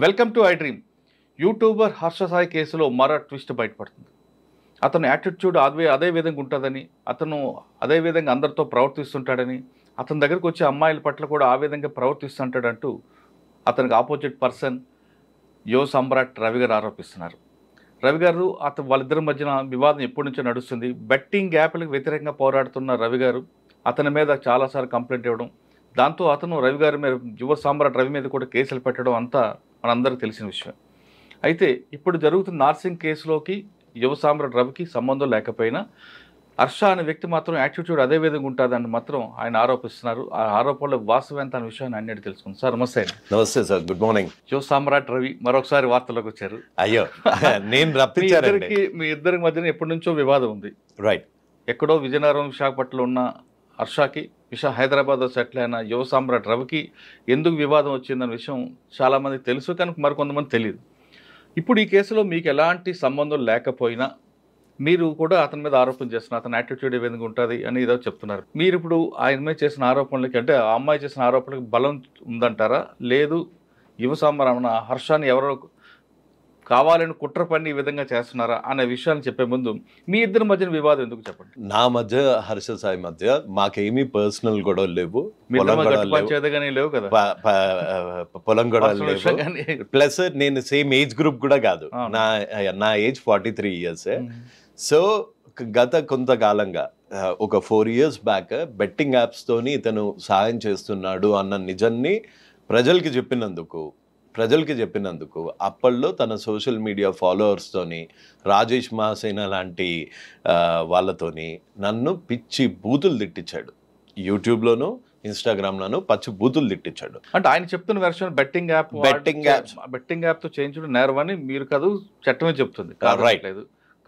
Welcome to I dream. YouTuber Harsha Sai కేసులో మరో twist బయటపడుతుంది. అతను యాటిట్యూడ్ అదే విధంగా ఉంటుందని, అతను అదే విధంగా అందరితో ప్రవర్తిస్తుంటాడని, అతని దగ్గరకు వచ్చే అమ్మాయిల పట్ల కూడా ఆ విధంగా ప్రవర్తిస్తుంటాడంటూ అతనికి ఆపోజిట్ పర్సన్ యువ సమ్రాట్ రవి గారు ఆరోపిస్తున్నారు. రవి గారు వాళ్ళిద్దరి మధ్యన వివాదం ఎప్పటి నుంచో నడుస్తుంది. బెట్టింగ్ యాప్లకు వ్యతిరేకంగా పోరాడుతున్న రవి గారు అతని మీద చాలాసార్లు కంప్లైంట్ ఇవ్వడం, దాంతో అతను రవి గారి మీద, యువ సమ్రాట్ రవి మీద కూడా కేసులు పెట్టడం అంతా మనందరికీ తెలిసిన విషయం. అయితే ఇప్పుడు జరుగుతున్న నార్సింగ్ కేసులోకి యువ సమ్రాట్ రవికి సంబంధం లేకపోయినా హర్ష అనే వ్యక్తి మాత్రం యాటిట్యూడ్ అదే విధంగా ఉంటుందని మాత్రం ఆయన ఆరోపిస్తున్నారు. ఆ ఆరోపణలో వాస్తవం ఎంత అనే విషయాన్ని అన్నిటి తెలుసుకుంది. సార్ నమస్తే. నమస్తే సార్, గుడ్ మార్నింగ్. యువ సమ్రాట్ రవి మరొకసారి వార్తల్లోకి వచ్చారు. అయ్యో, నేను రప్పించారండి. మీ ఇద్దరి మధ్యన ఎప్పటి నుంచో వివాదం ఉంది. రైట్. ఎక్కడో విజయనగరం, విశాఖపట్నంలో ఉన్న హర్షకి హైదరాబాద్లో సెటిల్ అయిన యువ సమ్రాట్ రవికి ఎందుకు వివాదం వచ్చిందన్న విషయం చాలామందికి తెలుసు, కానీ మరికొంతమంది తెలియదు. ఇప్పుడు ఈ కేసులో మీకు ఎలాంటి సంబంధం లేకపోయినా మీరు కూడా అతని మీద ఆరోపణ చేస్తున్నారు. అతని యాటిట్యూడ్ ఏ విధంగా ఉంటుంది అని ఏదో చెప్తున్నారు. మీరు ఇప్పుడు ఆయన మీద చేసిన ఆరోపణలకి, అంటే ఆ అమ్మాయి చేసిన ఆరోపణలకి బలం ఉందంటారా, లేదు యువ సమ్రాట్ హర్షాన్ని ఎవరో కావాలని కుట్ర పని ఈ విధంగా చేస్తున్నారా అనే విషయాన్ని చెప్పే ముందు మీ ఇద్దరి మధ్యన వివాదం ఎందుకు చెప్పండి. నా మధ్య హర్ష సాయి మధ్య మాకేమీ పర్సనల్ గొడవలు లేవు, లేవు కదా, పొలం గొడవలు లేవు. ప్లస్ నేను సేమ్ ఏజ్ గ్రూప్ కూడా కాదు. నా ఏజ్ 43 years. సో గత కొంతకాలంగా ఒక 4 years బ్యాక్ బెట్టింగ్ యాప్స్ తోని ఇతను సాయం చేస్తున్నాడు అన్న నిజాన్ని ప్రజలకి చెప్పినందుకు అప్పట్లో తన సోషల్ మీడియా ఫాలోవర్స్తోని, రాజేష్ మహాసేన లాంటి వాళ్ళతోని నన్ను పిచ్చి బూతులు తిట్టించాడు. యూట్యూబ్లోను, ఇన్స్టాగ్రామ్లోను పచ్చి బూతులు తిట్టించాడు. అంటే ఆయన చెప్తున్న వెర్షన్ బెట్టింగ్ యాప్తో చేయించడం నేరం అని మీరు కాదు, చట్టమే చెప్తుంది. రైట్.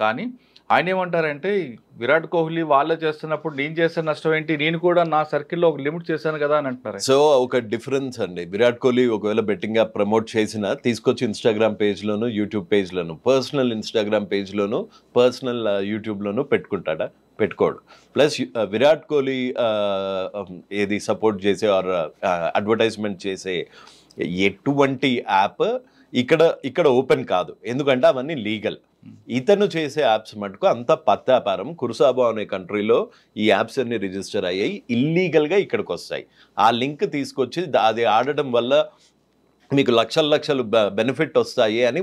కానీ ఆయన ఏమంటారంటే, విరాట్ కోహ్లీ వాళ్ళే చేస్తున్నప్పుడు నేను చేసే నష్టం ఏంటి, నేను కూడా నా సర్కిల్లో ఒక లిమిట్ చేశాను కదా అని అంటున్నారు. సో ఒక డిఫరెన్స్ అండి. విరాట్ కోహ్లీ ఒకవేళ బెట్టింగ్ యాప్ ప్రమోట్ చేసినా తీసుకొచ్చి ఇన్స్టాగ్రామ్ పేజ్లోను, యూట్యూబ్ పేజ్లోను, పర్సనల్ ఇన్స్టాగ్రామ్ పేజ్లోను, పర్సనల్ యూట్యూబ్లోను పెట్టుకుంటాడా? పెట్టుకోడు. ప్లస్ విరాట్ కోహ్లీ ఏది సపోర్ట్ చేసే ఆర్ అడ్వర్టైజ్మెంట్ చేసే ఎటువంటి యాప్ ఇక్కడ ఓపెన్ కాదు, ఎందుకంటే అవన్నీ లీగల్. ఇతను చేసే యాప్స్ మటుకు అంత పత్తాపారం. కురుసాబా అనే కంట్రీలో ఈ యాప్స్ అన్ని రిజిస్టర్ అయ్యాయి, ఇల్లీగల్గా ఇక్కడికి వస్తాయి. ఆ లింక్ తీసుకొచ్చి అది ఆడటం వల్ల మీకు లక్షలు బెనిఫిట్ వస్తాయి అని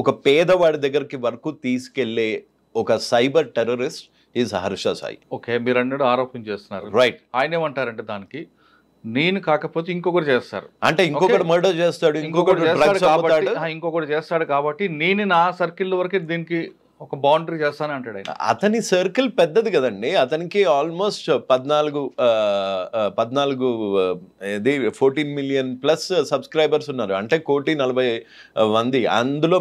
ఒక పేదవాడి దగ్గరికి వరకు తీసుకెళ్లే ఒక cyber terrorist is Harsha Sai. Okay, మీరు అన్నట్టు ఆరోపణ చేస్తున్నారు. రైట్. ఆయన ఏమంటారంటే, దానికి నేను కాకపోతే ఇంకొకటి చేస్తారు, అంటే ఇంకొకటి మర్డర్ చేస్తాడు, ఇంకొకటి చేస్తాడు కాబట్టి నేను నా సర్కిల్ వరకే దీనికి ఒక బౌండరీ చేస్తాను అంటాడు ఆయన. అతని సర్కిల్ పెద్దది కదండి. అతనికి ఆల్మోస్ట్ 14 million ప్లస్ సబ్స్క్రైబర్స్ ఉన్నారు. అంటే 1,40,00,000 అందులో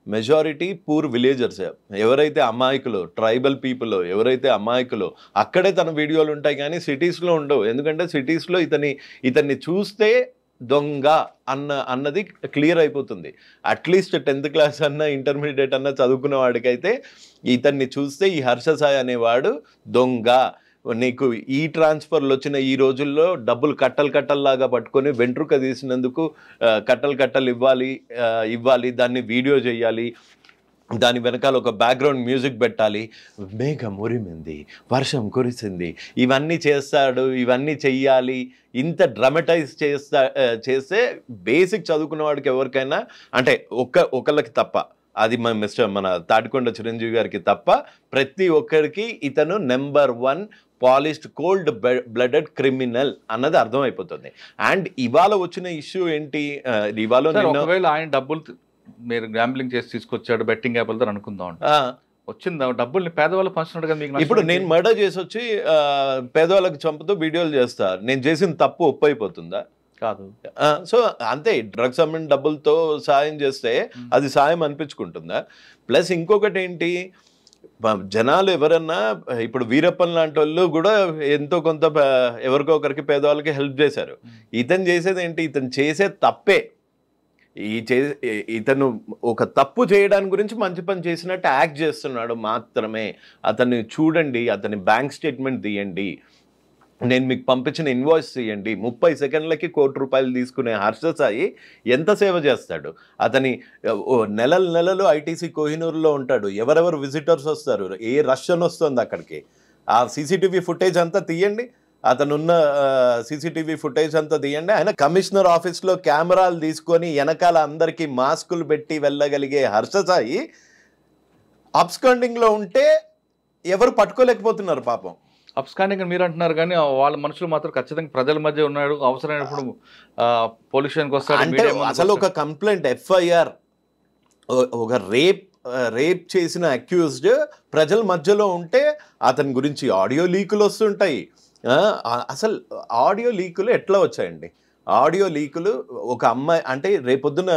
మెజారిటీ పూర్ విలేజర్స్. ఎవరైతే అమాయకులు, ట్రైబల్ పీపుల్ ఎవరైతే అమాయకులు, అక్కడే తన వీడియోలు ఉంటాయి, కానీ సిటీస్లో ఉండవు. ఎందుకంటే సిటీస్లో ఇతన్ని చూస్తే దొంగ అన్నది క్లియర్ అయిపోతుంది. అట్లీస్ట్ 10th class అన్న, ఇంటర్మీడియట్ అన్న చదువుకున్న వాడికైతే ఇతన్ని చూస్తే ఈ హర్ష సాయి అనేవాడు దొంగ, నీకు ఈ ట్రాన్స్ఫర్లు వచ్చిన ఈ రోజుల్లో డబ్బులు కట్టల్లాగా పట్టుకొని వెంట్రుక తీసినందుకు కట్టలు ఇవ్వాలి, దాన్ని వీడియో చేయాలి, దాని వెనకాల ఒక బ్యాక్గ్రౌండ్ మ్యూజిక్ పెట్టాలి, మేఘం ఉరిమింది, వర్షం కురిసింది, ఇవన్నీ చేస్తాడు, ఇవన్నీ చెయ్యాలి. ఇంత డ్రామటైజ్ చేస్తే బేసిక్ చదువుకున్న వాడికి ఎవరికైనా, అంటే ఒకళ్ళకి తప్ప, అది మన తాటికొండ చిరంజీవి గారికి తప్ప ప్రతి ఒక్కరికి ఇతను number 1 polished cold blooded criminal అన్నది అర్థమైపోతుంది. అండ్ ఇవాళ వచ్చిన ఇష్యూ ఏంటి, ఇవాళ ఒకవేళ ఆయన డబ్బులు మీరు గ్యాంబ్లింగ్ చేసి తీసుకొచ్చాడు బెట్టింగ్ యాప్లతో అనుకుందాం, వచ్చిందా డబ్బుల్ని పేదవాళ్ళు పంచున్నాడు కదా మీకు. ఇప్పుడు నేను మర్డర్ చేసి వచ్చి పేదవాళ్ళకి చంపుతూ వీడియోలు చేస్తా, నేను చేసిన తప్పు ఒప్పైపోతుందా? కాదు. సో అంతే, డ్రగ్స్ అమ్మిన డబ్బులతో సాయం చేస్తే అది సాయం అనిపించుకుంటుందా? ప్లస్ ఇంకొకటి ఏంటి, జనాలు ఎవరన్నా, ఇప్పుడు వీరప్పన్ లాంటి వాళ్ళు కూడా ఎంతో కొంత ఎవరికో ఒకరికి పేదవాళ్ళకి హెల్ప్ చేశారు. ఇతను చేసేది ఏంటి, ఇతను చేసే తప్పే. ఇతను ఒక తప్పు చేయడానికి గురించి మంచి పని చేసినట్టు యాక్ట్ చేస్తున్నాడు మాత్రమే. అతన్ని చూడండి, అతని బ్యాంక్ స్టేట్మెంట్ తీయండి, నేను మీకు పంపించిన ఇన్వాయిస్ ఇవ్వండి, 30 సెకండ్లకి ₹1,00,00,000 తీసుకునే హర్ష సాయి ఎంత సేవ చేస్తాడు. అతని నెలలు ఐటీసీ కోహినూరులో ఉంటాడు. ఎవరెవరు విజిటర్స్ వస్తారు, ఏ రష్ అని వస్తుంది అక్కడికి, ఆ సీసీటీవీ ఫుటేజ్ అంతా తీయండి, అతనున్న సీసీటీవీ ఫుటేజ్ అంతా తీయండి. ఆయన కమిషనర్ ఆఫీస్లో కెమెరాలు తీసుకొని వెనకాల అందరికీ మాస్కులు పెట్టి వెళ్ళగలిగే హర్ష సాయి అబ్స్కాండింగ్లో ఉంటే ఎవరు పట్టుకోలేకపోతున్నారు పాపం. అబ్స్కాండింగ్ మీరు అంటున్నారు కానీ వాళ్ళ మనుషులు మాత్రం ఖచ్చితంగా ప్రజల మధ్య ఉన్నాడు, అవసరమైనప్పుడు పోలీస్ స్టేషన్కి వస్తాడు. అంటే అసలు ఒక కంప్లైంట్ ఎఫ్ఐఆర్, ఒక రేప్ చేసిన అక్యూజ్డ్ ప్రజల మధ్యలో ఉంటే అతని గురించి ఆడియో లీకులు వస్తుంటాయి. అసలు ఆడియో లీకులు ఎట్లా వచ్చాయండి? ఆడియో లీకులు ఒక అమ్మాయి అంటే రేపొద్దున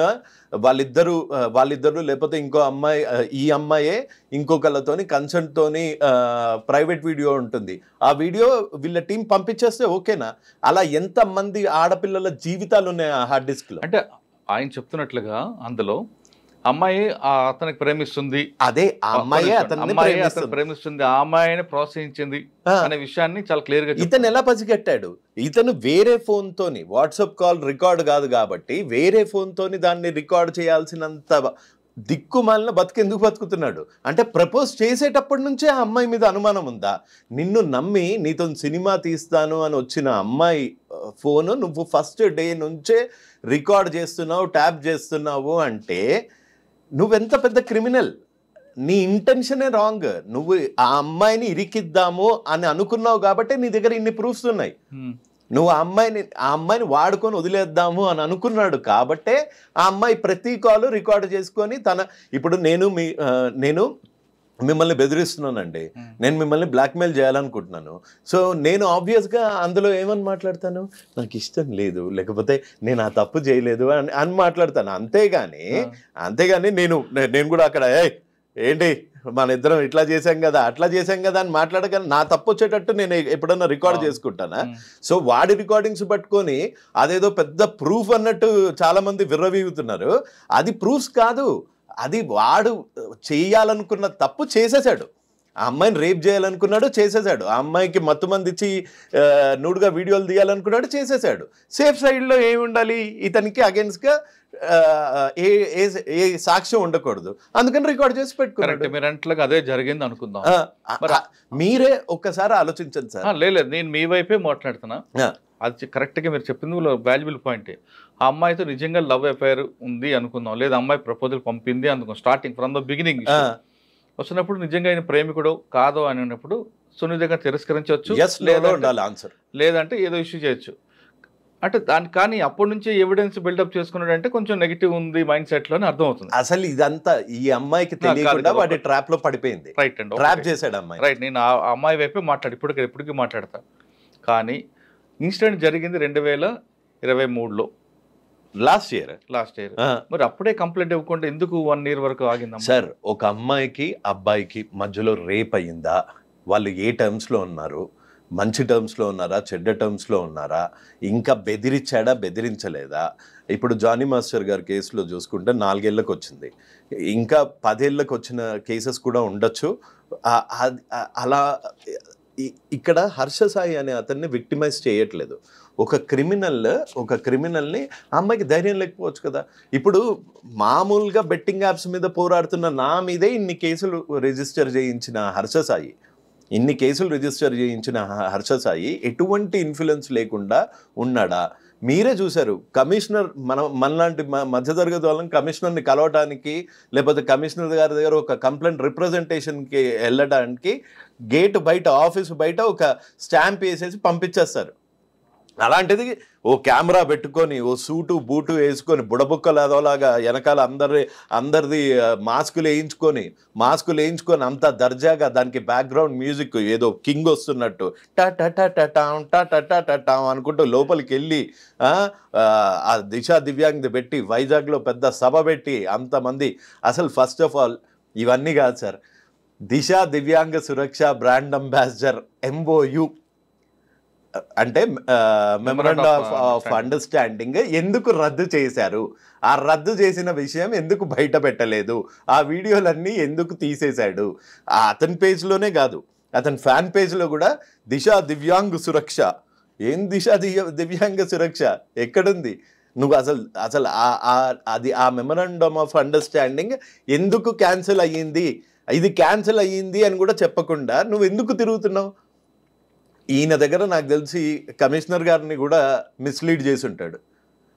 వాళ్ళిద్దరు లేకపోతే ఇంకో అమ్మాయి, ఈ అమ్మాయే ఇంకొకళ్ళతోని కన్సెంట్తోని ప్రైవేట్ వీడియో ఉంటుంది. ఆ వీడియో వీళ్ళ టీం పంపించేస్తే ఓకేనా? అలా ఎంతమంది ఆడపిల్లల జీవితాలు ఉన్నాయి ఆ హార్డ్ డిస్క్లో. అంటే ఆయన చెప్తున్నట్లుగా అందులో అమ్మాయి అతనికి ప్రేమిస్తుంది, అదే అమ్మాయి అతన్ని ప్రేమిస్తుంది, ఆ అమ్మాయిని ప్రోత్సహించింది అనే విషయాన్ని చాలా క్లియర్ గా ఇతను ఎలా పసిగట్టాడు? ఇతను వేరే ఫోన్ తోని, వాట్సాప్ కాల్ రికార్డ్ కాదు కాబట్టి వేరే ఫోన్ తోని దాన్ని రికార్డ్ చేయాల్సినంత దిక్కుమాలిన బతికెందుకు బతుకుతున్నాడు? అంటే ప్రపోజ్ చేసేటప్పటి నుంచే ఆ అమ్మాయి మీద అనుమానం ఉందా? నిన్ను నమ్మి నీతో సినిమా తీస్తాను అని వచ్చిన అమ్మాయి ఫోను నువ్వు ఫస్ట్ డే నుంచే రికార్డ్ చేస్తున్నావు, ట్యాప్ చేస్తున్నావు అంటే నువ్వెంత పెద్ద క్రిమినల్. నీ ఇంటెన్షనే రాంగ్. నువ్వు ఆ అమ్మాయిని ఇరికిద్దాము అని అనుకున్నావు కాబట్టి నీ దగ్గర ఇన్ని ప్రూఫ్స్ ఉన్నాయి. నువ్వు ఆ అమ్మాయిని వాడుకొని వదిలేద్దాము అని అనుకున్నాడు కాబట్టే ఆ అమ్మాయి ప్రతి కాలు రికార్డు చేసుకొని ఇప్పుడు నేను మిమ్మల్ని బెదిరిస్తున్నానండి, నేను మిమ్మల్ని బ్లాక్మెయిల్ చేయాలనుకుంటున్నాను. సో నేను ఆబ్వియస్గా అందులో ఏమని మాట్లాడతాను, నాకు ఇష్టం లేదు, లేకపోతే నేను ఆ తప్పు చేయలేదు అని మాట్లాడతాను. అంతేగాని నేను కూడా అక్కడ ఏంటి మన ఇద్దరం ఇట్లా చేసాం కదా అట్లా చేసాం కదా అని మాట్లాడగానే నా తప్పు వచ్చేటట్టు నేను ఎప్పుడన్నా రికార్డ్ చేసుకుంటానా? సో వాడి రికార్డింగ్స్ పట్టుకొని అదేదో పెద్ద ప్రూఫ్ అన్నట్టు చాలా మంది విర్రవీగుతున్నారు. అది ప్రూఫ్స్ కాదు, అది వాడు చేయాలనుకున్న తప్పు చేసేసాడు. ఆ అమ్మాయిని రేప్ చేయాలనుకున్నాడు, చేసేసాడు. ఆ అమ్మాయికి మత్తు మంది ఇచ్చి నూడుగా వీడియోలు తీయాలనుకున్నాడు, చేసేసాడు. సేఫ్ సైడ్లో ఏమి ఉండాలి? ఇతనికి అగేన్స్ట్గా ఏ సాక్ష్యం ఉండకూడదు, అందుకని రికార్డ్ చేసి పెట్టుకున్నాడు. అదే జరిగింది అనుకుందాం. మీరే ఒక్కసారి ఆలోచించండి సార్. లేదు, నేను మీ వైపే మాట్లాడుతున్నా. అది కరెక్ట్గా మీరు చెప్పింది వాల్యుబుల్ పాయింటే. ఆ అమ్మాయితో నిజంగా లవ్ అఫైర్ ఉంది అనుకుందాం, లేదా అమ్మాయి ప్రపోజల్ పంపింది అనుకుందాం, స్టార్టింగ్ ఫ్రమ్ ద బిగినింగ్ వస్తున్నప్పుడు నిజంగా ఆయన ప్రేమికుడు కాదు అని అన్నప్పుడు సున్నితంగా తిరస్కరించవచ్చు, లేదంటే ఏదో ఇష్యూ చేయొచ్చు. అంటే కానీ అప్పటి నుంచి ఎవిడెన్స్ బిల్డప్ చేసుకున్నాడు అంటే కొంచెం నెగిటివ్ ఉంది మైండ్ సెట్ లో అర్థం అవుతుంది. అసలు ఇదంతా ఈ అమ్మాయికి తెలియకుండా వాడి ట్రాప్ లో పడిపోయింది. రైట్ అండి, ట్రాప్ చేశాడు అమ్మాయి. రైట్, నేను ఆ అమ్మాయి వైపే ఎప్పటికీ మాట్లాడతా. కానీ ఇన్సిడెంట్ జరిగింది 2023లో, లాస్ట్ ఇయర్. మరి అప్పుడే కంప్లైంట్ ఇవ్వకుండా ఎందుకు 1 year వరకు ఆగిందా సార్? ఒక అమ్మాయికి అబ్బాయికి మధ్యలో రేప్ అయ్యిందా? వాళ్ళు ఏ టర్మ్స్లో ఉన్నారు? మంచి టర్మ్స్లో ఉన్నారా, చెడ్డ టర్మ్స్లో ఉన్నారా? ఇంకా బెదిరించలేదా? ఇప్పుడు జానీ మాస్టర్ గారి కేసులో చూసుకుంటే 4 ఏళ్ళకి వచ్చింది, ఇంకా 10 ఏళ్ళకి వచ్చిన కేసెస్ కూడా ఉండొచ్చు. అలా ఇక్కడ హర్ష సాయి అనే అతన్ని విక్టిమైజ్ చేయట్లేదు. ఒక క్రిమినల్ని అమ్మాయికి ధైర్యం లేకపోవచ్చు కదా. ఇప్పుడు మామూలుగా బెట్టింగ్ యాప్స్ మీద పోరాడుతున్న నా మీదే ఇన్ని కేసులు రిజిస్టర్ చేయించిన హర్ష సాయి ఎటువంటి ఇన్ఫ్లుయెన్స్ లేకుండా ఉన్నాడా? మీరే చూశారు. కమిషనర్ మనలాంటి మధ్యతరగతి వాళ్ళని కమిషనర్ని కలవడానికి, లేకపోతే కమిషనర్ గారి దగ్గర ఒక కంప్లైంట్ రిప్రజెంటేషన్కి వెళ్ళడానికి గేట్ బయట, ఆఫీసు బయట ఒక స్టాంప్ వేసేసి పంపించేస్తారు. అలాంటిది ఓ కెమెరా పెట్టుకొని, ఓ సూటు బూటు వేసుకొని, బుడబుక్కలు అదోలాగా వెనకాల అందరిది మాస్కులు వేయించుకొని అంతా దర్జాగా, దానికి బ్యాక్గ్రౌండ్ మ్యూజిక్ ఏదో కింగ్ వస్తున్నట్టు టా అనుకుంటూ లోపలికి వెళ్ళి ఆ దిశా దివ్యాంగ్ది పెట్టి వైజాగ్లో పెద్ద సభ పెట్టి అంతమంది. అసలు ఫస్ట్ ఆఫ్ ఆల్ ఇవన్నీ కాదు సార్, దిశా దివ్యాంగ సురక్ష బ్రాండ్ అంబాసిడర్ MOU అంటే మెమరాండం ఆఫ్ అండర్స్టాండింగ్ ఎందుకు రద్దు చేశారు? ఆ రద్దు చేసిన విషయం ఎందుకు బయట పెట్టలేదు? ఆ వీడియోలన్నీ ఎందుకు తీసేశాడు? అతని పేజ్లోనే కాదు, అతని ఫ్యాన్ పేజ్లో కూడా దిశ దివ్యాంగ్ సురక్ష. ఏం దిశ దివ్యాంగ సురక్ష ఎక్కడుంది? నువ్వు అసలు అది ఆ మెమరాండమ్ ఆఫ్ అండర్స్టాండింగ్ ఎందుకు క్యాన్సిల్ అయ్యింది, ఇది క్యాన్సిల్ అయ్యింది అని కూడా చెప్పకుండా నువ్వు ఎందుకు తిరుగుతున్నావు? ఈయన దగ్గర నాకు తెలిసి కమిషనర్ గారిని కూడా మిస్లీడ్ చేసి ఉంటాడు.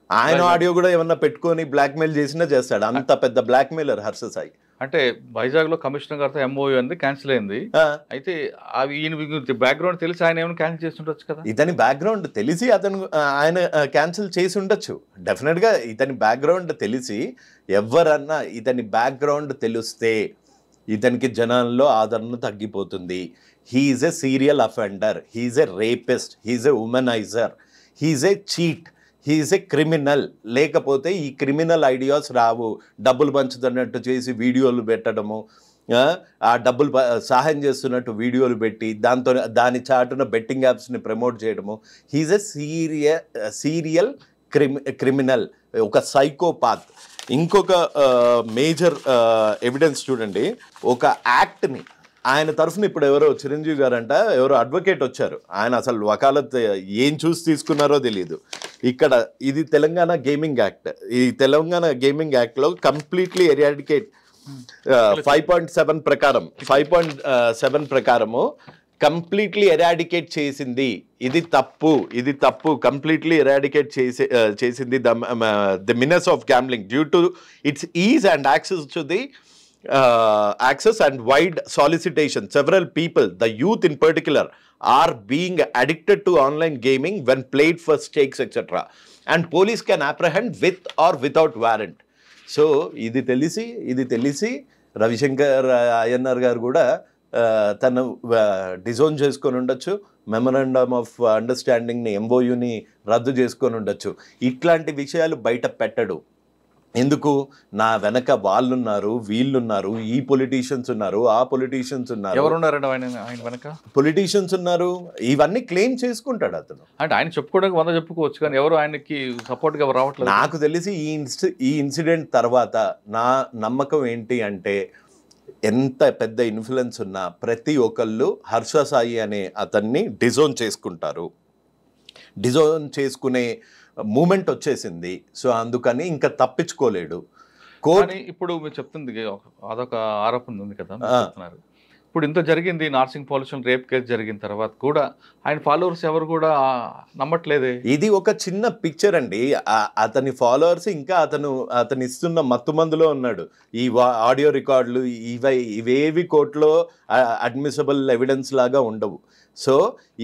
ఆయన ఆడియో కూడా ఏమన్నా పెట్టుకొని బ్లాక్మెయిల్ చేసినా చేస్తాడు. అంత పెద్ద బ్లాక్మెయిలర్ హర్ష సాయి. అంటే వైజాగ్ లో కమిషనర్ గారితో ఎంఓయూ అనేది క్యాన్సిల్ అయింది. అయితే ఈయన బ్యాక్గ్రౌండ్ తెలిసి ఆయన ఏమైనా క్యాన్సిల్ చేసి ఉండొచ్చు కదా. ఇతని బ్యాక్గ్రౌండ్ తెలిసి ఆయన క్యాన్సిల్ చేసి ఉండొచ్చు డెఫినెట్ గా. ఇతని బ్యాక్గ్రౌండ్ తెలిసి ఎవరన్నా ఇతని బ్యాక్గ్రౌండ్ తెలిస్తే ఇతనికి జనాల్లో ఆదరణ తగ్గిపోతుంది. He's a serial offender, he's a rapist, he's a womaniser, he's a cheat, he's a criminal. లేకపోతే ఈ క్రిమినల్ ఐడియాస్ రావు. డబ్బులు పంచుతున్నట్టు చేసి వీడియోలు పెట్టడము, ఆ డబ్బులు సహాయం చేస్తున్నట్టు వీడియోలు పెట్టి దాని చాటున బెట్టింగ్ యాప్స్ని ప్రమోట్ చేయడము. హీఈస్ ఎ సీరియల్ క్రిమినల్, ఒక సైకోపాత్. ఇంకొక మేజర్ ఎవిడెన్స్ చూడండి. ఒక యాక్ట్ని ఆయన తరఫున ఇప్పుడు ఎవరో చిరంజీవి గారంట ఎవరో అడ్వకేట్ వచ్చారు. ఆయన అసలు వకాలత్ ఏం చూసి తీసుకున్నారో తెలియదు. ఇక్కడ ఇది తెలంగాణ గేమింగ్ యాక్ట్. ఈ తెలంగాణ గేమింగ్ యాక్ట్లో కంప్లీట్లీ ఎరాడికేట్ 5.7 ప్రకారం 5.7 ప్రకారము కంప్లీట్లీ ఎరాడికేట్ చేసింది. ఇది తప్పు కంప్లీట్లీ ఎరాడికేట్ చేసింది the మినస్ of gambling due to it's is and access to the access and wide solicitation. Several people, the youth in particular, are being addicted to online gaming when played for stakes, etc. And police can apprehend with or without warrant. So ఇది తెలిసి రవిశంకర్ అయ్యన్నార్ గారు కూడా తను disown చేసుకొని ఉండొచ్చు. Memorandum of అండర్స్టాండింగ్ని ఎంఓయూని రద్దు చేసుకొని ఉండొచ్చు. ఇట్లాంటి విషయాలు బయట పెట్టడు. ఎందుకు? నా వెనక వాళ్ళున్నారు, వీళ్ళున్నారు, ఈ పొలిటీషియన్స్ ఉన్నారు, ఆ పొలిటీషియన్స్ ఉన్నారు. ఎవరున్నారండి ఆయన వెనక? పొలిటీషియన్స్ ఉన్నారు. ఇవన్నీ క్లెయిమ్ చేసుకుంటాడు అతను. అంటే ఆయన చెప్పుకోవడానికి 100 చెప్పుకోవచ్చు, కానీ ఎవరు ఆయనకి సపోర్ట్గా ఎవరు రావట్లేదు. నాకు తెలిసి ఈ ఇన్సిడెంట్ తర్వాత నా నమ్మకం ఏంటి అంటే, ఎంత పెద్ద ఇన్ఫ్లుయెన్స్ ఉన్నా ప్రతి ఒక్కళ్ళు హర్ష సాయి అనే అతన్ని డిజోన్ చేసుకుంటారు. డిజోన్ చేసుకునే మూమెంట్ వచ్చేసింది. సో అందుకని ఇంకా తప్పించుకోలేడు. కానీ ఇప్పుడు మీరు చెప్తుంది అదొక ఆరోపణ ఉంది కదా చెప్తున్నారు. ఇప్పుడు ఇంత జరిగింది, నార్సింగ్ పోలీసులు రేప్ కేసు జరిగిన తర్వాత కూడా ఆయన ఫాలోవర్స్ ఎవరు కూడా నమ్మట్లేదే. ఇది ఒక చిన్న పిక్చర్ అండి. అతని ఫాలోవర్స్ ఇంకా అతను ఇస్తున్న మత్తు మందులో ఉన్నాడు. ఈ ఆడియో రికార్డులు ఇవేవి కోర్టులో అడ్మిసబుల్ ఎవిడెన్స్ లాగా ఉండవు. సో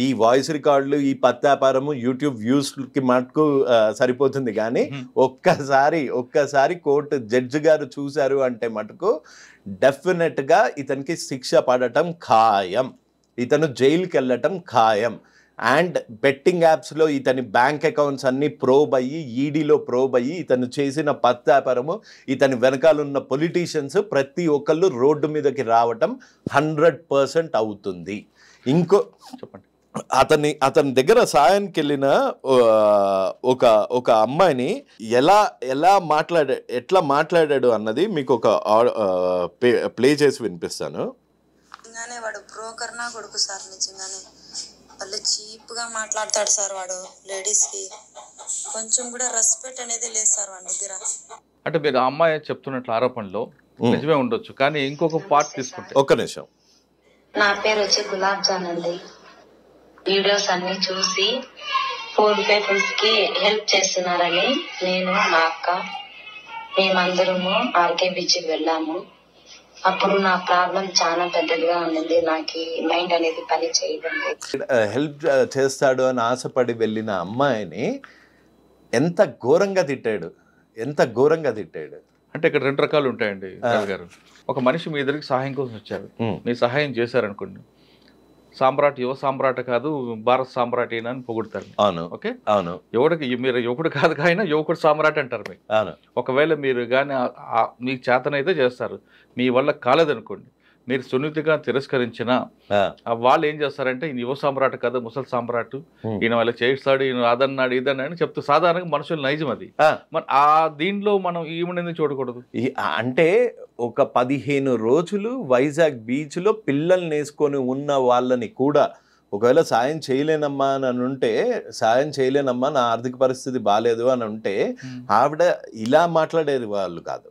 ఈ వాయిస్ రికార్డులు, ఈ పత్యాపారము యూట్యూబ్ వ్యూస్కి మటుకు సరిపోతుంది. కానీ ఒక్కసారి కోర్టు జడ్జి గారు చూశారు అంటే మటుకు డెఫినెట్గా ఇతనికి శిక్ష పడటం ఖాయం, ఇతను జైలుకి వెళ్ళటం ఖాయం. అండ్ బెట్టింగ్ యాప్స్లో ఇతని బ్యాంక్ అకౌంట్స్ అన్నీ ప్రోబ్ అయ్యి, ఈడీలో ప్రోబ్ అయ్యి, ఇతను చేసిన పత్యాపారము, ఇతని వెనకాలన్న పొలిటీషియన్స్ ప్రతి ఒక్కళ్ళు రోడ్డు మీదకి రావటం 100% అవుతుంది. ఇంకో చెప్పండి. అతని దగ్గర సాయానికి వెళ్ళిన ఒక అమ్మాయిని ఎట్లా మాట్లాడాడు అన్నది మీకు ఒక ప్లే చేసి వినిపిస్తాను. వాడు బ్రోకర్ నా కొడుకు సార్, నిజంగానే వాళ్ళు చీప్ గా మాట్లాడతాడు సార్. వాడు లేడీస్ కి కొంచెం కూడా రెస్పెక్ట్ అనేది లేదు సార్ వాడి దగ్గర. అంటే మీరు ఆ అమ్మాయి చెప్తున్నట్లు ఆరోపణలో నిజమే ఉండొచ్చు, కానీ ఇంకొక పార్ట్ తీసుకుంటే. ఒక్క నిమిషం. నా పేరు వచ్చి గులాబ్ జాన్ అండి. వీడియోస్ అన్ని చూసి పూర్ పీపుల్స్ కి హెల్ప్ చేస్తున్నారని నేను, మా అక్క, మేమందరము ఆర్కే బీచ్ కి వెళ్ళాము. అప్పుడు నా ప్రాబ్లం చాలా పెద్దదిగా ఉన్నది. నాకు మైండ్ అనేది పని చేయదండి. హెల్ప్ చేస్తాడు అని ఆశపడి వెళ్ళిన అమ్మాయిని ఎంత ఘోరంగా తిట్టాడు. అంటే ఇక్కడ 2 రకాలు ఉంటాయండి గారు. ఒక మనిషి మీ దగ్గరికి సహాయం కోసం వచ్చారు, మీరు సహాయం చేశారనుకోండి, సామ్రాట్ యువ సామ్రాట్ కాదు భారత్ సామ్రాట్ అని పొగుడతారు. అవును, ఓకే, అవును. మీరు యువకుడు కాదు కానీ యువకుడు సామ్రాట్ అంటారు మీకు. ఒకవేళ మీరు కానీ మీకు చేతనైతే చేస్తారు, మీ వల్ల కాలేదనుకోండి, మీరు సున్నితిగా తిరస్కరించినా వాళ్ళు ఏం చేస్తారంటే ఈయన యువ సామ్రాట్ కదా ముసలి సామ్రాట్, ఈయన వాళ్ళ చేస్తాడు, ఈయన అదన్నాడు ఇదన్నాడు చెప్తూ సాధారణంగా మనుషులు నైజం అది. ఆ దీంట్లో మనం ఈమెను చూడకూడదు. అంటే ఒక 15 రోజులు వైజాగ్ బీచ్లో పిల్లల్ని వేసుకొని ఉన్న వాళ్ళని కూడా ఒకవేళ సాయం చేయలేనమ్మా అని ఉంటే, సాయం చేయలేనమ్మా నా ఆర్థిక పరిస్థితి బాగాలేదు అని ఉంటే, ఆవిడ ఇలా మాట్లాడేది వాళ్ళు కాదు.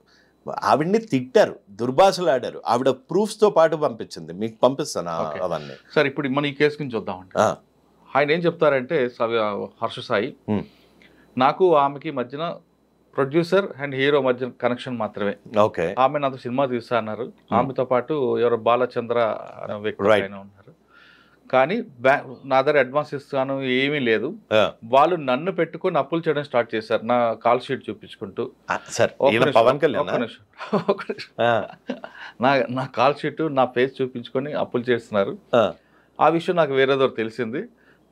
ఆవిడ్ని తిట్టారు, దుర్భాషలాడారు. ఆవిడ ప్రూఫ్స్తో పాటు పంపించింది, మీకు పంపిస్తాను అవన్నీ. సార్ ఇప్పుడు మన ఈ కేసు గురించి చూద్దామండి. ఆయన ఏం చెప్తారంటే హర్ష సాయి, నాకు ఆమెకి మధ్యన ప్రొడ్యూసర్ అండ్ హీరో మధ్య కనెక్షన్ మాత్రమే. ఓకే, ఆమె నాతో సినిమా తీస్తా అన్నారు. ఆమెతో పాటు ఎవరో బాలచంద్ర అనే వ్యక్తి ఆయన ఉన్నారు. కానీ నా దగ్గర అడ్వాన్స్ ఇస్తాను ఏమీ లేదు. వాళ్ళు నన్ను పెట్టుకుని అప్పులు చేయడం స్టార్ట్ చేశారు, నా కాల్ షీట్ చూపించుకుంటూ. నా కాల్ షీట్, నా ఫేస్ చూపించుకొని అప్పులు చేస్తున్నారు. ఆ విషయం నాకు వేరేదో తెలిసింది.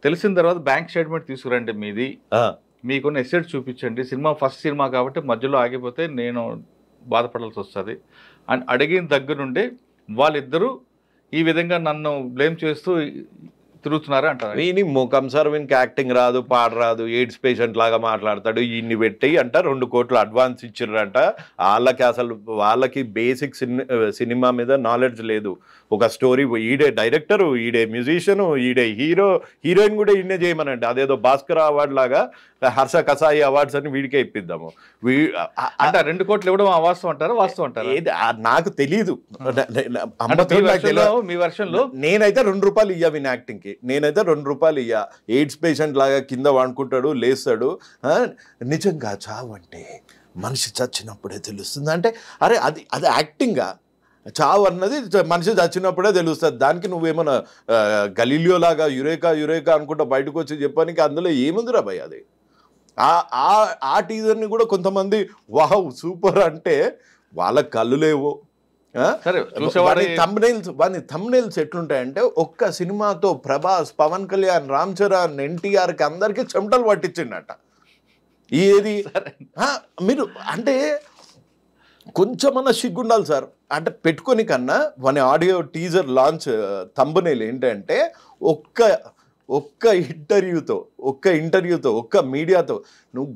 తెలిసిన తర్వాత బ్యాంక్ స్టేట్మెంట్ తీసుకురండి మీది, మీకున్న ఎసెట్ చూపించండి, సినిమా ఫస్ట్ సినిమా కాబట్టి మధ్యలో ఆగిపోతే నేను బాధపడాల్సి వస్తుంది అని అడిగిన దగ్గర నుండి వాళ్ళిద్దరూ ఈ విధంగా నన్ను బ్లేమ్ చేస్తూ తిరుగుతున్నారు అంటారు. వీని ముఖం సార్, వీనికి యాక్టింగ్ రాదు, పాట రాదు, ఎయిడ్స్ పేషెంట్ లాగా మాట్లాడతాడు, ఈయన్ని పెట్టి అంట 2 కోట్లు అడ్వాన్స్ ఇచ్చిర్రంట. వాళ్ళకి అసలు వాళ్ళకి బేసిక్ సినిమా మీద నాలెడ్జ్ లేదు. ఒక స్టోరీ, ఈడే డైరెక్టరు, ఈడే మ్యూజిషియను, ఈడే హీరో, హీరోయిన్ కూడా ఈయనే చేయమనండి. అదేదో భాస్కర్ అవార్డు లాగా హర్ష కసాయి అవార్డ్స్ అని వీడికే ఇప్పిద్దాము. అంటే 2 కోట్లు ఇవ్వడం అవాస్తవం అంటారా వాస్తవం అంటారా? నాకు తెలీదు. మీ వర్షంలో నేనైతే 2 రూపాయలు ఇయ్యా విన్ యాక్టింగ్ కి, నేనైతే 2 రూపాయలు ఇయ్యా. ఎయిడ్స్ పేషెంట్ లాగా కింద వండుకుంటాడు, లేస్తాడు. నిజంగా చావు అంటే మనిషి చచ్చినప్పుడే తెలుస్తుంది అంటే, అరే అది అది యాక్టింగా? చావు అన్నది మనిషి చచ్చినప్పుడే తెలుస్తుంది. దానికి నువ్వేమన్నా గలీలియో లాగా యురేకా యురేకా అనుకుంటా బయటకు వచ్చి చెప్పడానికి అందులో ఏముందిరా భయ్? అది ఆ టీజర్ని కూడా కొంతమంది వావ్ సూపర్ అంటే వాళ్ళకి కళ్ళు లేవు. థంబ్నెయిల్స్ ఎట్లుంటాయంటే, ఒక్క సినిమాతో ప్రభాస్, పవన్ కళ్యాణ్, రామ్ చరణ్, ఎన్టీఆర్కి అందరికీ చెమటలు పట్టించిండట. ఏది మీరు అంటే కొంచెమన్నా సిగ్గుండాలి సార్. అంటే పెట్టుకొని కన్నా మన ఆడియో టీజర్ లాంచ్ థంబ్నెయిల్ ఏంటంటే, ఒక్క ఇంటర్వ్యూతో ఒక్క మీడియాతో నువ్వు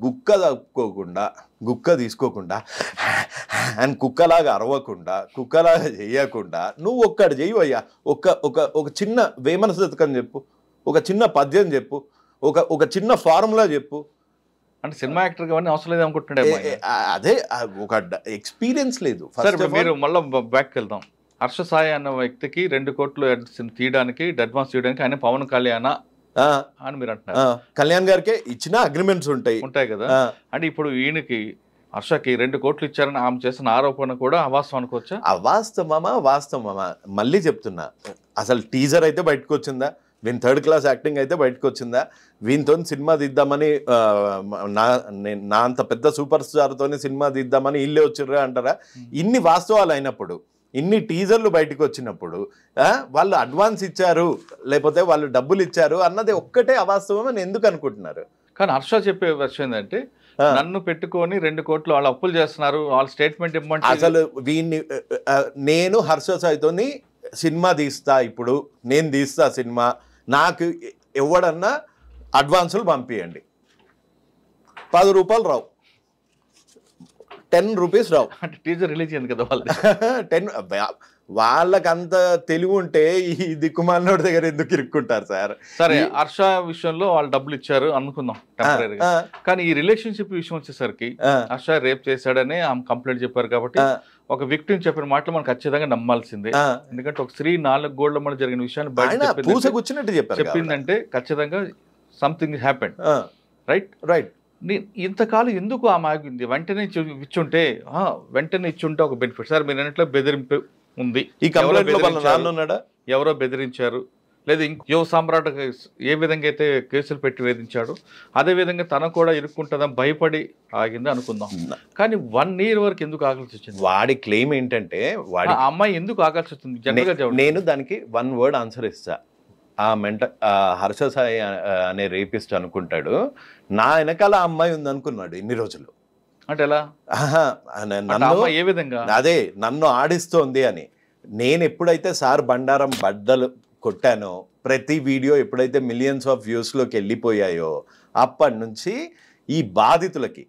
గుక్క తీసుకోకుండా అండ్ కుక్కలాగా అరవకుండా, కుక్కలాగా చేయకుండా నువ్వు ఒక్కటి చెయ్యవయ్యా. ఒక చిన్న వేమన శతకం చెప్పు, ఒక చిన్న పద్యం చెప్పు, ఒక చిన్న ఫార్ములా చెప్పు. అంటే సినిమా యాక్టర్ అవన్నీ అవసరం లేదు అనుకుంటున్నాడు. అదే ఒక ఎక్స్పీరియన్స్ లేదు. మీరు మళ్ళీ బ్యాక్ వెళ్దాం. హర్ష సాయి అన్న వ్యక్తికి 2 కోట్లు తీయడానికి, అడ్వాన్స్ తీయడానికి ఆయన పవన్ కళ్యాణ్ అని మీరు అంటున్నారు. కళ్యాణ్ గారికే ఇచ్చిన అగ్రిమెంట్స్ ఉంటాయి కదా. అంటే ఇప్పుడు ఈయనకి హర్షకి 2 కోట్లు ఇచ్చారని ఆమె చేసిన ఆరోపణ కూడా అవాస్తవం అనుకోవచ్చా? వాస్తవమా మళ్ళీ చెప్తున్నా. అసలు టీజర్ అయితే బయటకు వచ్చిందా? వీని 3rd క్లాస్ యాక్టింగ్ అయితే బయటకు వచ్చిందా? వీనితో సినిమా తీద్దామని, నా అంత పెద్ద సూపర్ స్టార్తో సినిమా తీద్దామని ఇల్లే వచ్చిర్రా అంటారా? ఇన్ని వాస్తవాలు అయినప్పుడు, ఇన్ని టీజర్లు బయటకు వచ్చినప్పుడు వాళ్ళు అడ్వాన్స్ ఇచ్చారు లేకపోతే వాళ్ళు డబ్బులు ఇచ్చారు అన్నది ఒక్కటే అవాస్తవం అని ఎందుకు అనుకుంటున్నారు? కానీ హర్ష చెప్పే విషయం ఏంటంటే, నన్ను పెట్టుకొని 2 కోట్లు వాళ్ళు అప్పులు చేస్తున్నారు, వాళ్ళ స్టేట్మెంట్ ఇవ్వమంటే. అసలు వీన్ని నేను హర్ష సాయితోని సినిమా తీస్తా, ఇప్పుడు నేను తీస్తా సినిమా, నాకు ఎవడన్నా అడ్వాన్సులు పంపించండి, 10 రూపాయలు రావు, 10 రూపీస్ రావు. అంటే టీజర్ రిలీజ్ అయింది కదా వాళ్ళు 10. వాళ్ళకంత తెలివి ఉంటే ఈ దిక్కుమాలినోడి దగ్గర ఎందుకు ఇరుక్కుంటారు సార్? సరే, హర్ష విషయంలో వాళ్ళు డబ్బులు ఇచ్చారు అనుకుందాం టెంపరీగా. కానీ ఈ రిలేషన్షిప్ విషయం వచ్చేసరికి హర్ష రేప్ చేశాడని ఆమె కంప్లైంట్ చెప్పారు కాబట్టి ఒక విక్టిమ్ చెప్పిన మాటలు మనం ఖచ్చితంగా నమ్మాల్సిందే. ఎందుకంటే ఒక స్త్రీ 4 గోళ్ల మధ్య జరిగిన విషయాన్ని బయట చెప్పిందంటే ఖచ్చితంగా సంథింగ్ హ్యాపెండ్. రైట్. ఇంతకాలం ఎందుకు ఆమె ఆగింది? వెంటనే ఇచ్చుంటే ఒక బెనిఫిట్. సార్ మీరు అన్నట్లు బెదిరింపు ఉంది, ఎవరో బెదిరించారు, లేదా యువ సామ్రాట్ ఏ విధంగా అయితే కేసులు పెట్టి వేధించాడు అదే విధంగా తన కూడా ఇరుక్కుంటుందని భయపడి ఆగింది అనుకుందాం. కానీ 1 year వరకు ఎందుకు ఆగాల్సి వచ్చింది? వాడి క్లెయిమ్ ఏంటంటే, వాడి అమ్మాయి ఎందుకు ఆగాల్సి వచ్చింది? నేను దానికి 1 word ఆన్సర్ ఇస్తా. హర్ష సాయి అనే రేపిస్ట్ అనుకుంటాడు, నా వెనకాల అమ్మాయి ఉంది అనుకున్నాడు ఇన్ని రోజులు. అంటే ఎలా? ఏ విధంగా? అదే నన్ను ఆడిస్తోంది అని. నేను ఎప్పుడైతే సార్ బండారం బద్దలు కొట్టానో, ప్రతి వీడియో ఎప్పుడైతే మిలియన్స్ ఆఫ్ వ్యూస్లోకి వెళ్ళిపోయాయో, అప్పటి నుంచి ఈ బాధితులకి,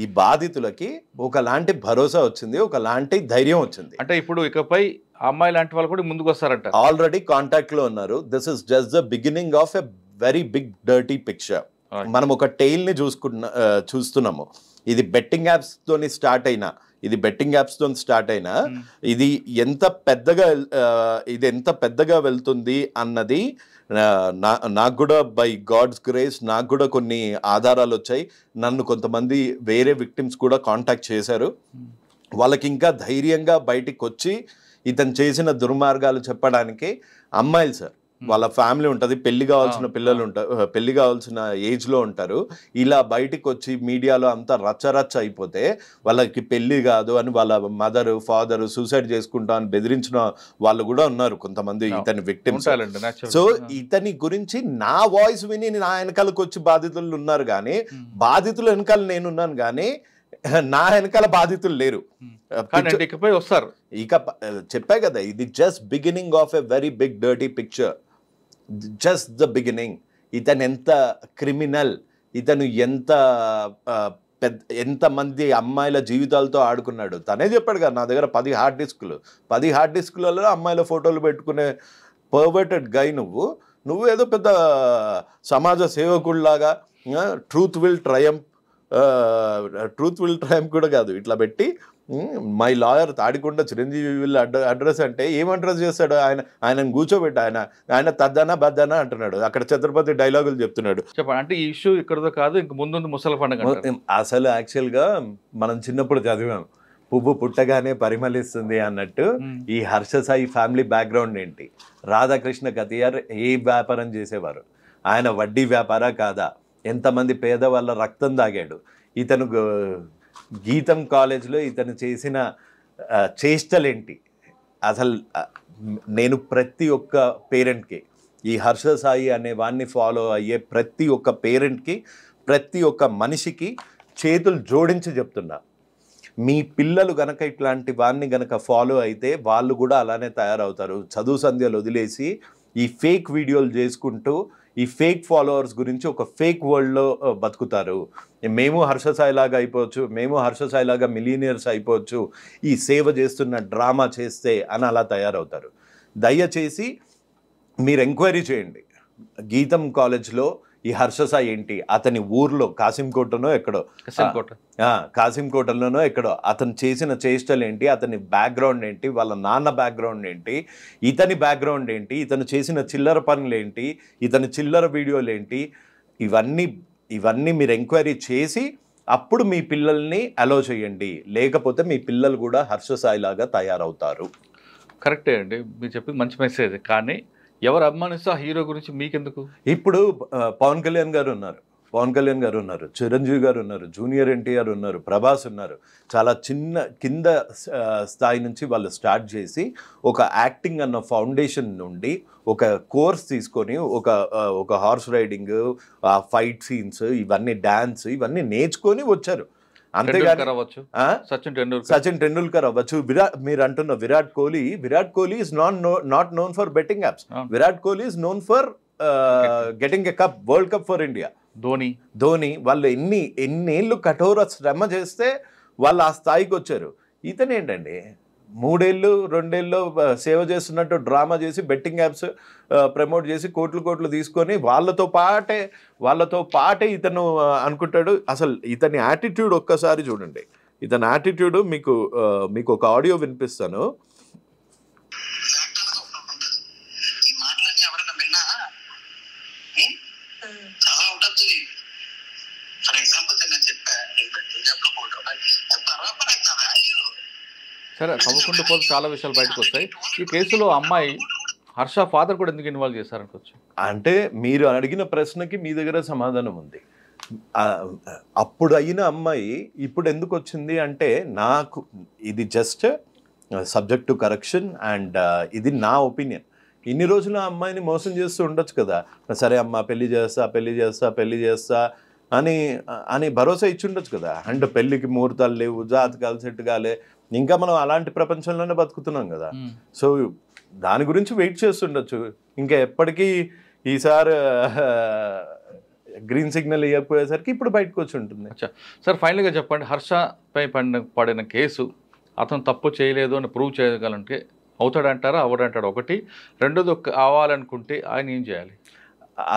ఈ బాధితులకి ఒకలాంటి భరోసా వచ్చింది, ఒకలాంటి ధైర్యం వచ్చింది. అంటే ఇప్పుడు ఇకపై అమ్మాయి లాంటి వాళ్ళు కూడా ముందుకు వస్తారంట. ఆల్రెడీ కాంటాక్ట్ లో ఉన్నారు. This is just the beginning of a very big dirty picture. మనం ఒక టైల్ ని చూస్తున్నాము. ఇది బెట్టింగ్ యాప్స్ తోని స్టార్ట్ అయినా ఇది ఎంత పెద్దగా వెళ్తుంది అన్నది నాకు కూడా బై గాడ్స్ గ్రేస్ నాకు కూడా కొన్ని ఆధారాలు వచ్చాయి. నన్ను కొంతమంది వేరే విక్టిమ్స్ కూడా కాంటాక్ట్ చేశారు. వాళ్ళకి ఇంకా ధైర్యంగా బయటికి వచ్చి ఇతను చేసిన దుర్మార్గాలు చెప్పడానికి అమ్మాయిలు సార్, వాళ్ళ ఫ్యామిలీ ఉంటుంది, పెళ్లి కావాల్సిన పిల్లలు ఉంటారు, పెళ్లి కావాల్సిన ఏజ్లో ఉంటారు. ఇలా బయటికి వచ్చి మీడియాలో అంతా రచ్చరచ్చ అయిపోతే వాళ్ళకి పెళ్లి కాదు అని వాళ్ళ మదరు ఫాదరు సూసైడ్ చేసుకుంటా అని బెదిరించిన వాళ్ళు కూడా ఉన్నారు కొంతమంది ఇతని విక్టిమ్స్. సో ఇతని గురించి నా వాయిస్ విని నా వెనకాలకు వచ్చి బాధితులు ఉన్నారు, కానీ బాధితుల వెనకాల నేనున్నాను, కానీ నా వెనకాల బాధితులు లేరు. ఇకపై వస్తారు. ఇక చెప్పా కదా, ఇది just beginning of a very big dirty picture, just the beginning. ఇతను ఎంత క్రిమినల్, ఇతను ఎంతమంది అమ్మాయిల జీవితాలతో ఆడుకున్నాడు. తనే చెప్పాడు కదా, నా దగ్గర 10 హార్డ్ డిస్కులలో అమ్మాయిల ఫోటోలు పెట్టుకునే పర్వర్టెడ్ గై నువ్వు ఏదో పెద్ద సమాజ సేవకుడిలాగా ట్రూత్ విల్ ట్రయంప్ కూడా కాదు, ఇట్లా పెట్టి my lawyer Tadikonda Chiranjeevi will address అంటే ఏం అడ్రస్ చేస్తాడు? ఆయనను కూర్చోబెట్టి ఆయన తద్దనా బద్దనా అంటున్నాడు, అక్కడ ఛత్రపతి డైలాగులు చెప్తున్నాడు. చెప్పండి, అంటే ఈ ఇష్యూ ఇక్కడతో కాదు, ఇంక ముందు ముసలి పండుగ. అసలు యాక్చువల్గా మనం చిన్నప్పుడు చదివాం, పువ్వు పుట్టగానే పరిమళిస్తుంది అన్నట్టు. ఈ హర్ష సాయి ఫ్యామిలీ బ్యాక్గ్రౌండ్ ఏంటి? రాధాకృష్ణ కతియార్ ఏ వ్యాపారం చేసేవారు? ఆయన వడ్డీ వ్యాపారా కాదా? ఎంతమంది పేదవాళ్ళ రక్తం తాగాడు? ఇతను గీతం కాలేజ్లో ఇతను చేసిన చేష్టలేంటి? అసలు నేను ప్రతి ఒక్క పేరెంట్కి, ఈ హర్ష సాయి అనే వాడిని ఫాలో అయ్యే ప్రతి ఒక్క పేరెంట్కి, ప్రతి ఒక్క మనిషికి చేతులు జోడించి చెప్తున్నా, మీ పిల్లలు గనక ఇట్లాంటి వాడిని గనక ఫాలో అయితే వాళ్ళు కూడా అలానే తయారవుతారు. చదువు సంధ్యలు వదిలేసి ఈ ఫేక్ వీడియోలు చేసుకుంటూ ఈ ఫేక్ ఫాలోవర్స్ గురించి ఒక ఫేక్ వరల్డ్లో బతుకుతారు. మేము హర్ష సాయి లాగా అయిపోవచ్చు, మేము హర్ష సాయి లాగా మిలీనియర్స్ అయిపోవచ్చు, ఈ సేవ చేస్తున్న డ్రామా చేస్తే అని అలా తయారవుతారు. దయచేసి మీరు ఎంక్వైరీ చేయండి. గీతం కాలేజ్లో ఈ హర్ష సాయి ఏంటి? అతని ఊర్లో కాసింకోటనో ఎక్కడో, కాసింకోటలోనో ఎక్కడో అతను చేసిన చేష్టలు ఏంటి? అతని బ్యాక్గ్రౌండ్ ఏంటి? వాళ్ళ నాన్న బ్యాక్గ్రౌండ్ ఏంటి? ఇతని బ్యాక్గ్రౌండ్ ఏంటి? ఇతను చేసిన చిల్లర పనులు ఏంటి? ఇతని చిల్లర వీడియోలు ఏంటి? ఇవన్నీ మీరు ఎంక్వైరీ చేసి అప్పుడు మీ పిల్లల్ని అలో చేయండి. లేకపోతే మీ పిల్లలు కూడా హర్ష సాయి లాగా తయారవుతారు. కరెక్టే అండి, మీరు చెప్పింది మంచి మెసేజ్. కానీ ఎవరు అభిమానిస్తే ఆ హీరో గురించి మీకెందుకు? ఇప్పుడు పవన్ కళ్యాణ్ గారు ఉన్నారు, చిరంజీవి గారు ఉన్నారు, జూనియర్ ఎన్టీఆర్ ఉన్నారు, ప్రభాస్ ఉన్నారు. చాలా కింద స్థాయి నుంచి వాళ్ళు స్టార్ట్ చేసి ఒక యాక్టింగ్ అన్న ఫౌండేషన్ నుండి ఒక కోర్స్ తీసుకొని ఒక హార్స్ రైడింగ్, ఫైట్ సీన్స్, ఇవన్నీ డాన్స్, ఇవన్నీ నేర్చుకొని వచ్చారు. అంతేగాని సచిన్ టెండూల్కర్ అవ్వచ్చు, మీరు అంటున్న Virat Kohli is not known for betting apps. Virat Kohli is known for getting a cup, world cup for India. Dhoni వాళ్ళు ఎన్నేళ్ళు కఠోర శ్రమ చేస్తే వాళ్ళు ఆ స్థాయికి వచ్చారు. ఇతనేంటండి 2 ఏళ్ళు సేవ చేస్తున్నట్టు డ్రామా చేసి బెట్టింగ్ యాప్స్ ప్రమోట్ చేసి కోట్లు తీసుకొని వాళ్ళతో పాటే ఇతను అనుకుంటాడు. అసలు ఇతని యాటిట్యూడ్ ఒక్కసారి చూడండి. ఇతని యాటిట్యూడ్ మీకు ఒక ఆడియో వినిపిస్తాను. సరే, తవ్వకుండా పోతే చాలా విషయాలు బయటకు వస్తాయి. ఈ కేసులో అమ్మాయి హర్ష ఫాదర్ కూడా ఎందుకు ఇన్వాల్వ్ చేశారనుకోవచ్చు? అంటే మీరు అడిగిన ప్రశ్నకి మీ దగ్గర సమాధానం ఉంది. అప్పుడు అయిన అమ్మాయి ఇప్పుడు ఎందుకు వచ్చింది అంటే, నాకు ఇది just subject to correction and ఇది నా ఒపీనియన్. ఇన్ని రోజులు ఆ అమ్మాయిని మోసం చేస్తూ ఉండొచ్చు కదా, సరే అమ్మ పెళ్లి చేస్తా అని భరోసా ఇచ్చి ఉండొచ్చు కదా. అంటే పెళ్లికి ముహూర్తాలు లేవు, జాతకాలు సెట్ కాలే, ఇంకా మనం అలాంటి ప్రపంచంలోనే బతుకుతున్నాం కదా. సో దాని గురించి వెయిట్ చేస్తుండొచ్చు. ఇంకా ఎప్పటికీ ఈసారి గ్రీన్ సిగ్నల్ ఇవ్వకపోయేసరికి ఇప్పుడు బయటకు వచ్చి ఉంటుంది. అచ్చా సార్, ఫైనల్గా చెప్పండి, హర్షపై పడిన కేసు అతను తప్పు చేయలేదు అని ప్రూవ్ చేయగలంటే అవుతాడంటారా అవ్వడంటారా? ఒకటి. రెండోది అవ్వాలనుకుంటే ఆయన ఏం చేయాలి?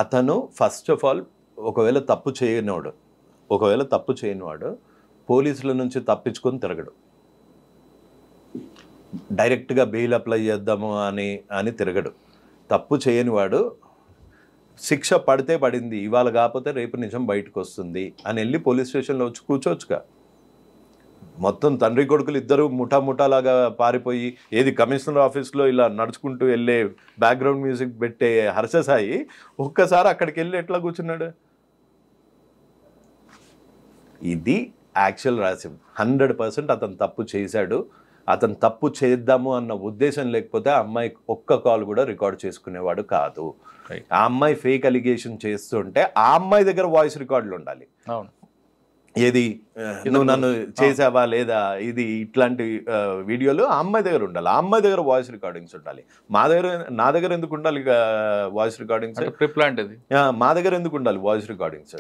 అతను ఫస్ట్ ఆఫ్ ఆల్ ఒకవేళ తప్పు చేయనివాడు పోలీసుల నుంచి తప్పించుకొని తిరగడు. డైరెక్ట్గా బెయిల్ అప్లై చేద్దాము అని తిరగడు. తప్పు చేయనివాడు శిక్ష పడితే పడింది, ఇవాళ కాకపోతే రేపు నిజం బయటకు వస్తుంది అని వెళ్ళి పోలీస్ స్టేషన్లో వచ్చి కూర్చోవచ్చుగా. మొత్తం తండ్రి కొడుకులు ఇద్దరు ముఠాలాగా పారిపోయి ఏది కమిషనర్ ఆఫీస్లో ఇలా నడుచుకుంటూ వెళ్ళే బ్యాక్గ్రౌండ్ మ్యూజిక్ పెట్టే హర్ష సాయి ఒక్కసారి అక్కడికి వెళ్ళి ఎట్లా కూర్చున్నాడు? ఇది యాక్చువల్ రాసిం. 100% అతను తప్పు చేశాడు. అతను తప్పు చేద్దాము అన్న ఉద్దేశం లేకపోతే ఆ అమ్మాయి ఒక్క కాల్ కూడా రికార్డ్ చేసుకునేవాడు కాదు. ఆ అమ్మాయి ఫేక్ అలిగేషన్ చేస్తుంటే ఆ అమ్మాయి దగ్గర వాయిస్ రికార్డులు ఉండాలి. ఏది నువ్వు నన్ను చేసావా లేదా, ఇది ఇట్లాంటి వీడియోలు ఆ అమ్మాయి దగ్గర ఉండాలి. ఆ అమ్మాయి దగ్గర వాయిస్ రికార్డింగ్స్ ఉండాలి. నా దగ్గర ఎందుకు ఉండాలి వాయిస్ రికార్డింగ్స్? మా దగ్గర ఎందుకు ఉండాలి వాయిస్ రికార్డింగ్స్?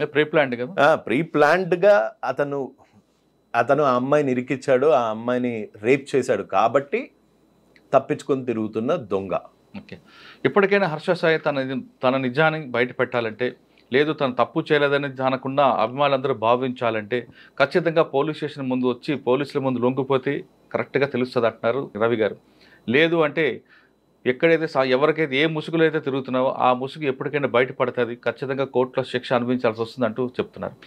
ప్రీ ప్లాన్డ్ గా అతను ఆ అమ్మాయిని ఇరికిచ్చాడు, ఆ అమ్మాయిని రేప్ చేశాడు కాబట్టి తప్పించుకొని తిరుగుతున్న దొంగ. ఓకే, ఇప్పటికైనా హర్ష సాయి తన నిజాన్ని బయట పెట్టాలంటే, లేదు తను తప్పు చేయలేదని దానకుండా అభిమానులందరూ భావించాలంటే ఖచ్చితంగా పోలీస్ స్టేషన్ ముందు వచ్చి పోలీసుల ముందు లొంగిపోతే కరెక్ట్గా తెలుస్తుంది అంటున్నారు రవి గారు. లేదు అంటే ఎక్కడైతే ఎవరికైతే ఏ ముసుగులో అయితే తిరుగుతున్నావో ఆ ముసుగు ఎప్పటికైనా బయటపడుతుంది, ఖచ్చితంగా కోర్టులో శిక్ష అనుభవించాల్సి వస్తుందంటూ చెప్తున్నారు.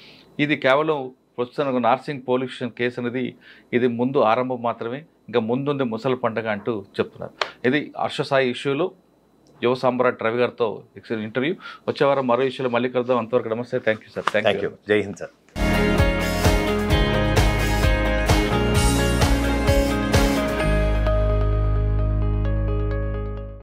ఇది కేవలం ప్రస్తుతం నార్సింగ్ పోలీస్ స్టేషన్ కేసు అనేది ఇది ముందు ఆరంభం మాత్రమే, ఇంకా ముందుంది ముసలి పండుగ అంటూ చెప్తున్నారు. ఇది హర్ష సాయి ఇష్యూలో యువ సామ్రాట్ రవి గారితో ఇంటర్వ్యూ. వచ్చే వారం మరో ఇష్యూలో మళ్ళీ కలుద్దాం. అంతవరకు నమస్తే. Thank you sir. Thank you. జై హింద్ సార్.